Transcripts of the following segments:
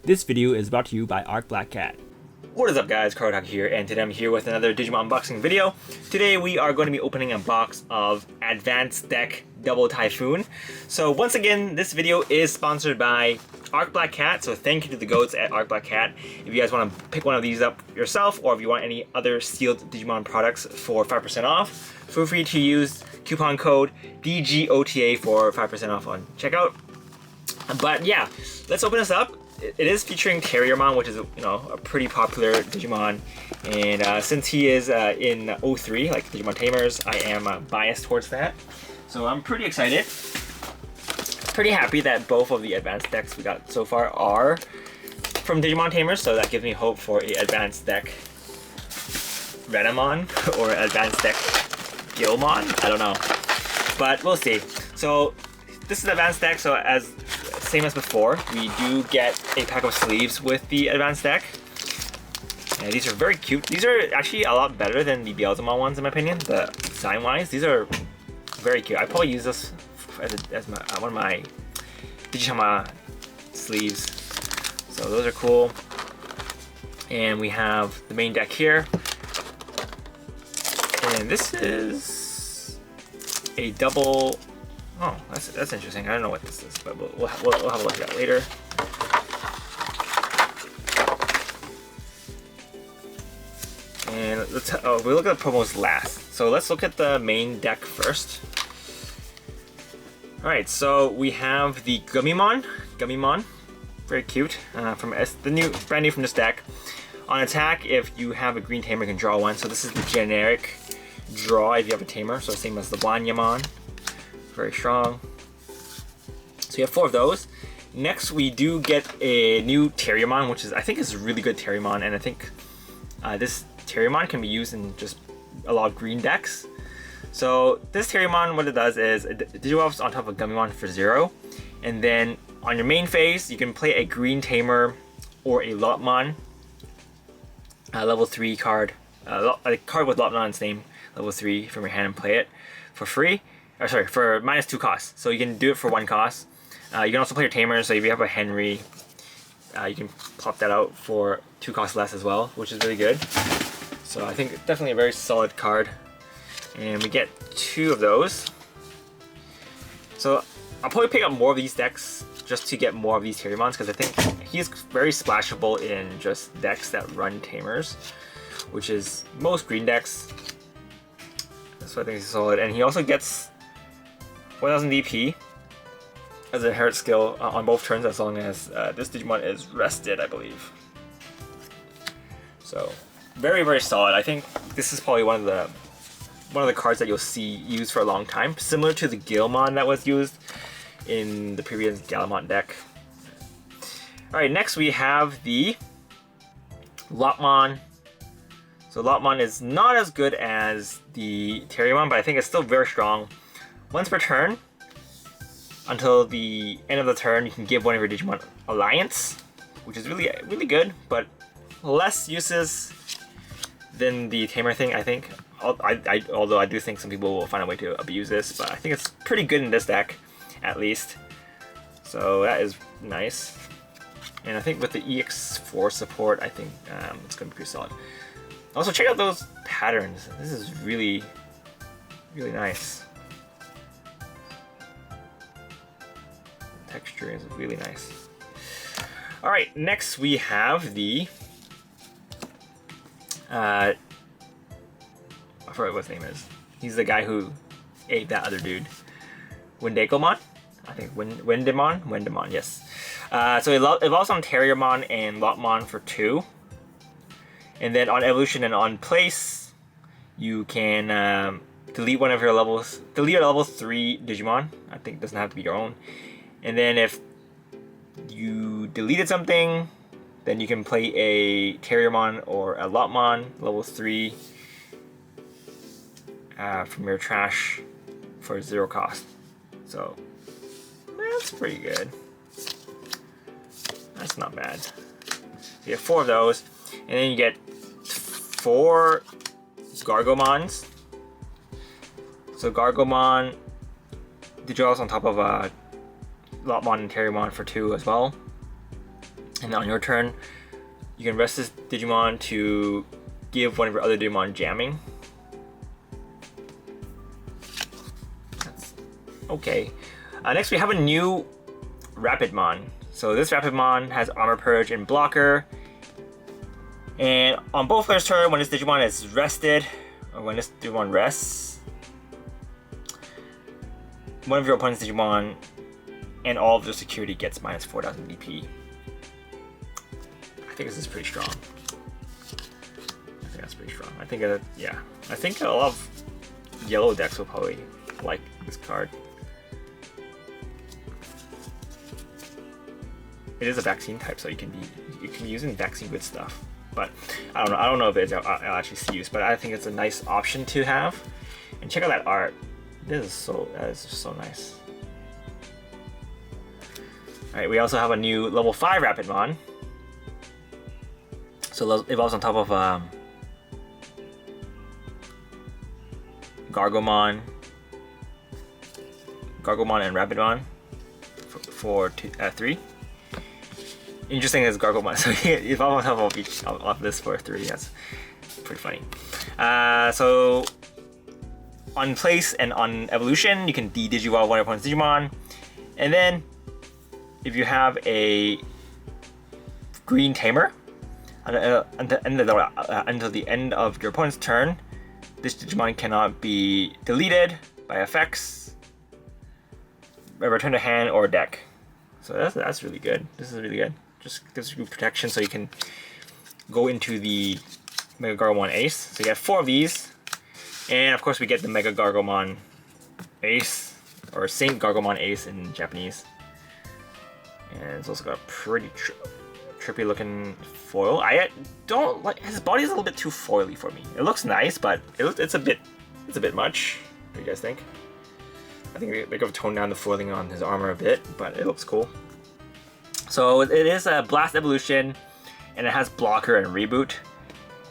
This video is brought to you by Arc Black Cat. What is up guys, Cardhawk here, and today I'm here with another Digimon unboxing video. Today we are going to be opening a box of Advanced Deck Double Typhoon. So once again, this video is sponsored by Arc Black Cat, so thank you to the goats at Arc Black Cat. If you guys want to pick one of these up yourself, or if you want any other sealed Digimon products for 5% off, feel free to use coupon code DGOTA for 5% off on checkout. But yeah, let's open this up. It is featuring Terriermon, which is a pretty popular Digimon, and since he is in 03, like Digimon Tamers, I am biased towards that. So I'm pretty excited. Pretty happy that both of the advanced decks we got so far are from Digimon Tamers, so that gives me hope for a advanced deck Renamon or advanced deck Gilmon. I don't know, but we'll see. So this is the advanced deck, so same as before, we do get a pack of sleeves with the advanced deck. And these are very cute. These are actually a lot better than the Beelzemon ones in my opinion, the design-wise. These are very cute. I probably use this as one of my Digimon sleeves. So those are cool. And we have the main deck here. And this is a double. Oh, that's interesting. I don't know what this is, but we'll have a look at that later. And we'll look at the promos last. So let's look at the main deck first. All right, so we have the Gummimon, very cute, brand new from this deck. On attack, if you have a green tamer, you can draw one. So this is the generic draw if you have a tamer. So same as the Wanyamon. Very strong. So you have 4 of those. Next, we do get a new Terriermon, which I think is a really good Terriermon, and I think this Terriermon can be used in just a lot of green decks. So this Terriermon, what it does is it Digivolves on top of Gummimon for 0, and then on your main phase, you can play a green tamer or a Lopmon, level 3 card, a card with Lopmon's name, level 3 from your hand, and play it for free. Or sorry, for -2 cost. So you can do it for 1 cost. You can also play your tamers, so if you have a Henry, you can plop that out for 2 costs less as well, which is really good. So I think definitely a very solid card. And we get 2 of those. So I'll probably pick up more of these decks just to get more of these Terriermons, because I think he's very splashable in just decks that run tamers, which is most green decks. So I think he's solid. And he also gets 1000 DP as an inherit skill on both turns, as long as this Digimon is rested, I believe. So very, very solid. I think this is probably one of the cards that you'll see used for a long time, similar to the Gilmon that was used in the previous Galamont deck. All right, next we have the Lopmon. So Lopmon is not as good as the Terriermon, but I think it's still very strong. Once per turn, until the end of the turn, you can give one of your Digimon Alliance, which is really, really good, but less uses than the Tamer thing, I think. Although I do think some people will find a way to abuse this, but I think it's pretty good in this deck, at least. So that is nice. And I think with the EX4 support, I think it's going to be pretty solid. Also, check out those patterns. This is really, really nice. Texture is really nice. All right, next we have the I forgot what his name is. He's the guy who ate that other dude. Wendegelmon? I think Wendemon, yes. So it evolves on Terriermon and Lopmon for 2. And then on evolution and on place, you can delete one of your levels. Delete your level 3 Digimon. I think it doesn't have to be your own. And then if you deleted something, then you can play a Terriermon or a Lopmon level 3 from your trash for 0 cost. So that's pretty good. That's not bad. So you have 4 of those, and then you get 4 Gargomons. So Gargomon Digivolves on top of Lopmon and Terriermon for 2 as well. And on your turn, you can rest this Digimon to give one of your other Digimon jamming. That's okay. Next we have a new Rapidmon. So this Rapidmon has Armor Purge and Blocker. And on both players' turn, when this Digimon is rested, or when this Digimon rests, one of your opponent's Digimon and all of their security gets minus 4,000 DP. I think this is pretty strong. I think that's pretty strong. I think yeah. I think a lot of yellow decks will probably like this card. It is a vaccine type, so you can be using vaccine with stuff. But I don't know if I'll actually see use, but I think it's a nice option to have. And check out that art. That is just so nice. All right, we also have a new level 5 Rapidmon. So it evolves on top of Gargomon and Rapidmon for 3. Interesting is Gargomon, so it evolves on top of each of this for 3. That's pretty funny. So on place and on evolution, you can de-Digivolve one of your opponent's Digimon, and then if you have a green tamer, until the end of your opponent's turn, this Digimon cannot be deleted by effects, return to hand or deck. So that's really good. This is really good. Just gives you protection, so you can go into the Mega Gargomon Ace. So you get 4 of these, and of course we get the Mega Gargomon Ace, or Saint Gargomon Ace in Japanese. And it's also got a pretty trippy looking foil. I don't like, his body is a little bit too foily for me. It looks nice, but it's a bit much. What do you guys think? I think they could have toned down the foiling on his armor a bit, but it looks cool. So it is a Blast Evolution, and it has Blocker and Reboot.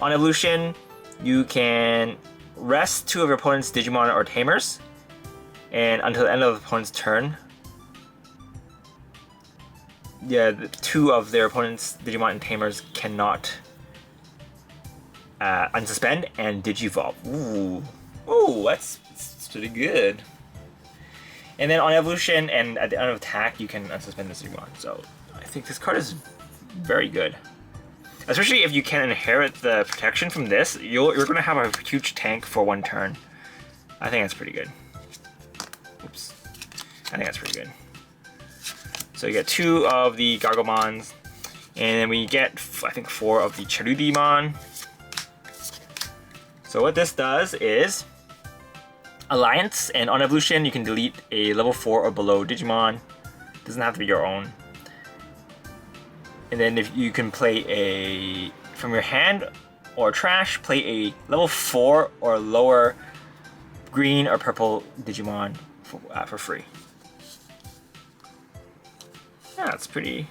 On Evolution, you can rest 2 of your opponent's Digimon or Tamers, and until the end of the opponent's turn, 2 of their opponent's Digimon and Tamers cannot unsuspend and Digivolve. Ooh, that's pretty good. And then on Evolution and at the end of attack, you can unsuspend this Digimon. So I think this card is very good. Especially if you can inherit the protection from this, you're going to have a huge tank for 1 turn. I think that's pretty good. Oops. I think that's pretty good. So you get 2 of the Gargomons, and then we get, I think, 4 of the Cherubimon. So what this does is Alliance, and on Evolution you can delete a level 4 or below Digimon. Doesn't have to be your own. And then if you can play from your hand or trash, play a level 4 or lower green or purple Digimon for free. Yeah, that's pretty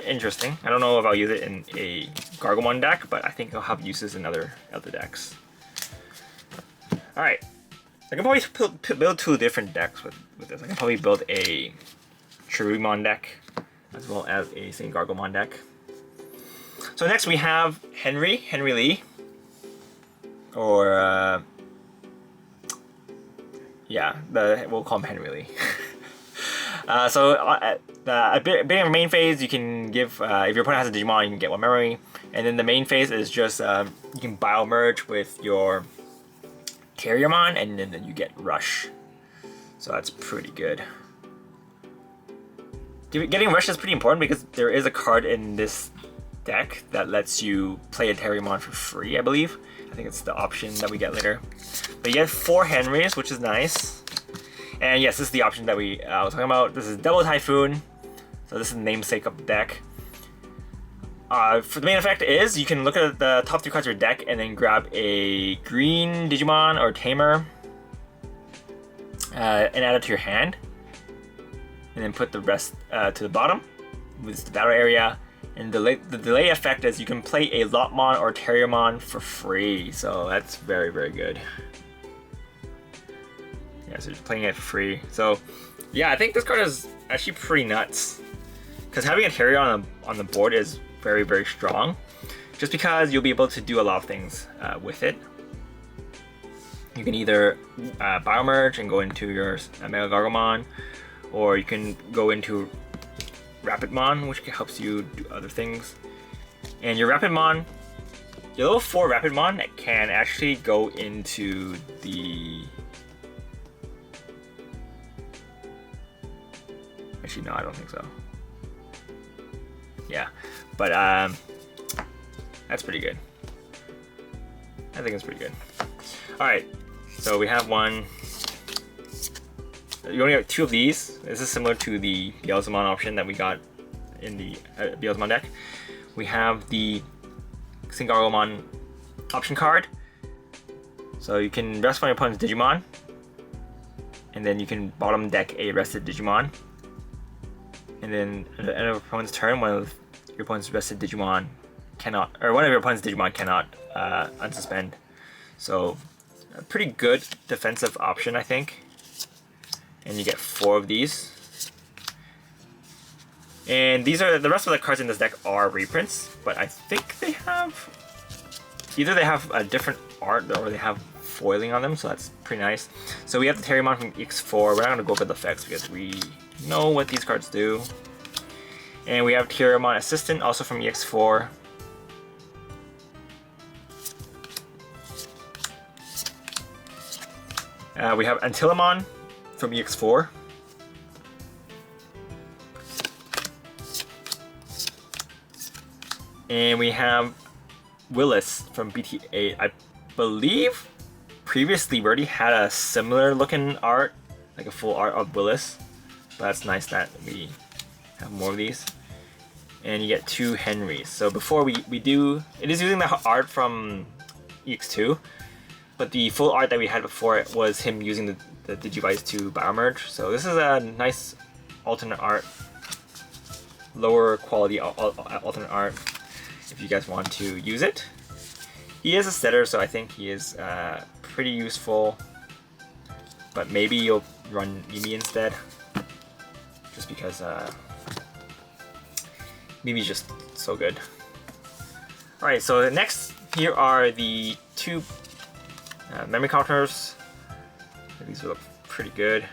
interesting. I don't know if I'll use it in a Gargomon deck, but I think I'll have uses in other decks. All right, I can probably build 2 different decks with this. I can probably build a Cherubimon deck as well as a Saint Gargomon deck. So next we have Henry Lee, or we'll call him Henry Lee. At beginning of main phase, you can give, if your opponent has a Digimon, you can get 1 memory. And then the main phase is just, you can bio-merge with your Terriermon, and then you get Rush. So that's pretty good. Getting Rush is pretty important because there is a card in this deck that lets you play a Terriermon for free, I believe. I think it's the option that we get later. But you get 4 Henrys, which is nice. And yes, this is the option that we was talking about. This is double Typhoon. So this is the namesake of the deck. For the main effect is, you can look at the top 3 cards of your deck and then grab a green Digimon or Tamer and add it to your hand. And then put the rest to the bottom with the battle area. And the delay effect is you can play a Lotmon or Terriermon for free. So that's very, very good. Yeah, so you're playing it for free. So yeah, I think this card is actually pretty nuts. because having a Terrier on the board is very, very strong. Just because you'll be able to do a lot of things with it. You can either biomerge and go into your Mega Gargomon, or you can go into Rapidmon, which helps you do other things. And your Rapidmon, your level 4 Rapidmon can actually go into the... Actually, no, I don't think so. Yeah, but that's pretty good. I think it's pretty good. Alright, so we have one. You only have 2 of these. This is similar to the Beelzemon option that we got in the Beelzemon deck. We have the Singargomon option card. So you can rest on your opponent's Digimon. And then you can bottom deck a rested Digimon. And then at the end of your opponent's turn, one of your opponent's rested Digimon cannot, or one of your opponent's Digimon cannot unsuspend. So a pretty good defensive option, I think. And you get 4 of these. And these are the rest of the cards in this deck are reprints, but I think they have either they have a different art or they have foiling on them, so that's pretty nice. So we have the Terriermon from X4. We're not gonna go over the effects because we know what these cards do. And we have Terriermon Assistant, also from EX4. We have Antilamon from EX4. And we have Willis from BT8. I believe previously we already had a similar looking art, like a full art of Willis. But that's nice that we have more of these. And you get 2 Henrys. So before we do, it is using the art from EX2. But the full art that we had before it was him using the Digivice to biomerge. So this is a nice alternate art, lower quality alternate art if you guys want to use it. He is a setter, so I think he is pretty useful. But maybe you'll run Mimi instead, just because Mimi's just so good. Alright, so next here are the 2 memory counters. These look pretty good.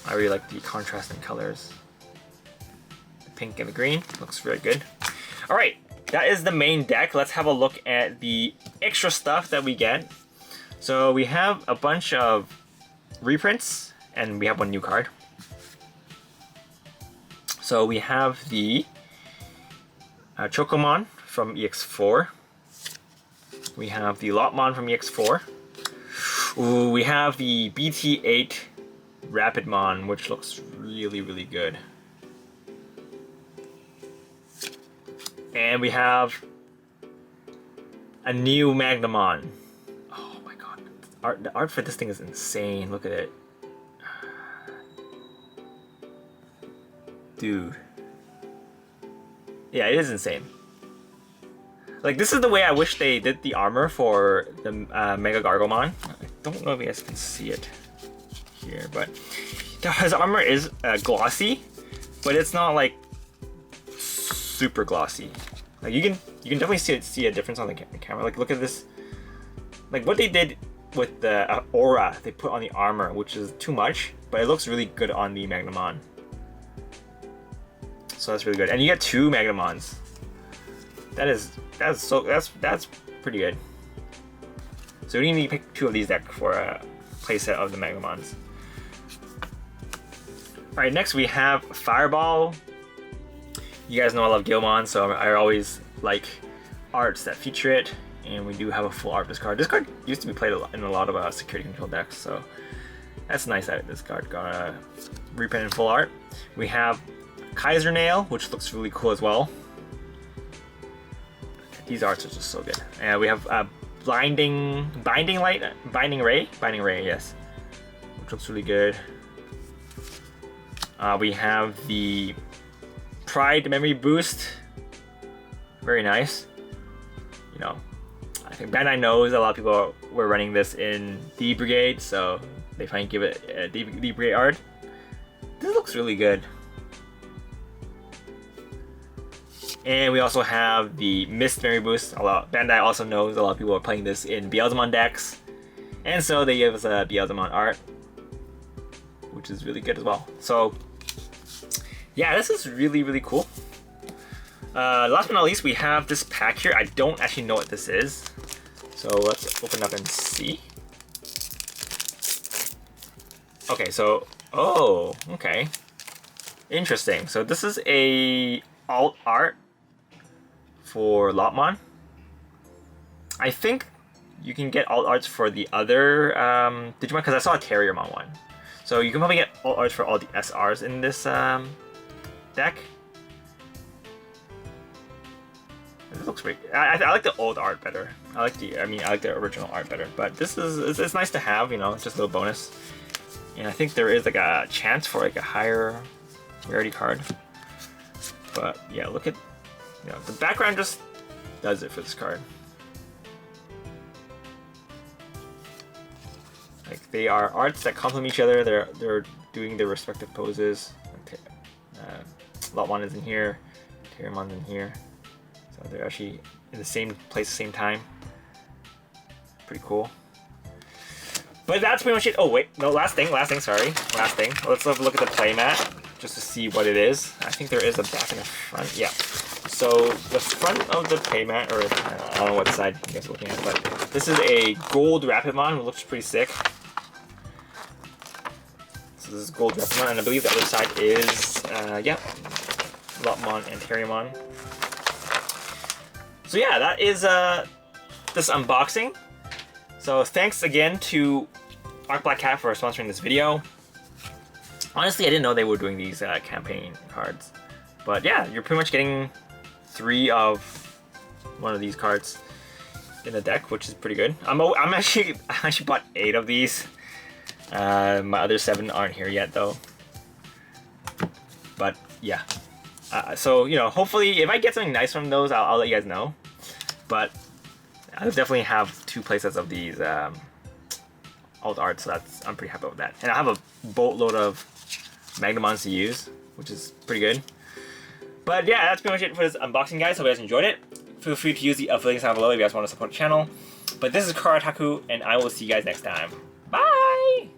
I really like the contrasting colors. The pink and the green looks very good. Alright, that is the main deck. Let's have a look at the extra stuff that we get. So we have a bunch of reprints and we have 1 new card. So we have the Chocomon from EX4. We have the Lotmon from EX4. Ooh, we have the BT8 Rapidmon, which looks really, really good. And we have a new Magnamon. Oh my god. The art for this thing is insane. Look at it. Dude. Yeah, it is insane. Like, this is the way I wish they did the armor for the Mega Gargomon. I don't know if you guys can see it here, but his armor is glossy, but it's not like super glossy. Like, you can definitely see a difference on the camera. Like, look at this. Like, what they did with the aura they put on the armor, which is too much, but it looks really good on the Magnamon. So that's really good, and you get 2 Magnamons. That's pretty good. So we need to pick 2 of these decks for a playset of the Magnamons. Alright, next we have Fireball. You guys know I love Gilmon, so I always like arts that feature it. And we do have a full art of this card. This card used to be played in a lot of security control decks, so that's nice that this card got a reprint in full art. We have Kaiser Nail, which looks really cool as well. These arts are just so good. And we have Binding Ray, yes, which looks really good. We have the Pride Memory Boost, very nice. You know, I think Bandai knows a lot of people were running this in D Brigade, so they finally give it a D Brigade art. This looks really good. And we also have the Mist Memory Boost. Bandai also knows a lot of people are playing this in Beelzemon decks. And so they give us a Beelzemon art, which is really good as well. So yeah, this is really, really cool. Last but not least, we have this pack here. I don't actually know what this is. So let's open up and see. Okay, so, oh, okay. Interesting. So this is a alt art for Lotmon. I think you can get alt arts for the other Digimon, because I saw a Terriermon one. So you can probably get alt arts for all the SRs in this deck. It looks great. I like the old art better. I like the original art better. But this is it's nice to have, you know, just a little bonus. And I think there is like a chance for like a higher rarity card. But yeah, look at, you know, the background just does it for this card. Like, they are arts that complement each other. They're doing their respective poses. Lotmon is in here, Terriermon's in here. So they're actually in the same place at the same time. Pretty cool. But that's pretty much it. Oh wait, no, last thing, sorry. Last thing. Let's have a look at the playmat just to see what it is. I think there is a back and a front. Yeah. So the front of the playmat, or I don't know what side you guys are looking at, but this is a gold Rapidmon, which looks pretty sick. So this is gold Rapidmon, and I believe the other side is, yeah, Lotmon and Terriermon. So yeah, that is this unboxing. So thanks again to Arc Black Cat for sponsoring this video. Honestly, I didn't know they were doing these campaign cards. But yeah, you're pretty much getting 3 of one of these cards in the deck, which is pretty good. I actually bought 8 of these. My other 7 aren't here yet though. But yeah. So, you know, hopefully if I get something nice from those, I'll let you guys know. But I definitely have 2 playsets of these alt art, so I'm pretty happy with that. And I have a boatload of Magnamons to use, which is pretty good. But yeah, that's pretty much it for this unboxing, guys. Hope you guys enjoyed it. Feel free to use the affiliates down below if you guys want to support the channel. But this is Karataku, and I will see you guys next time. Bye!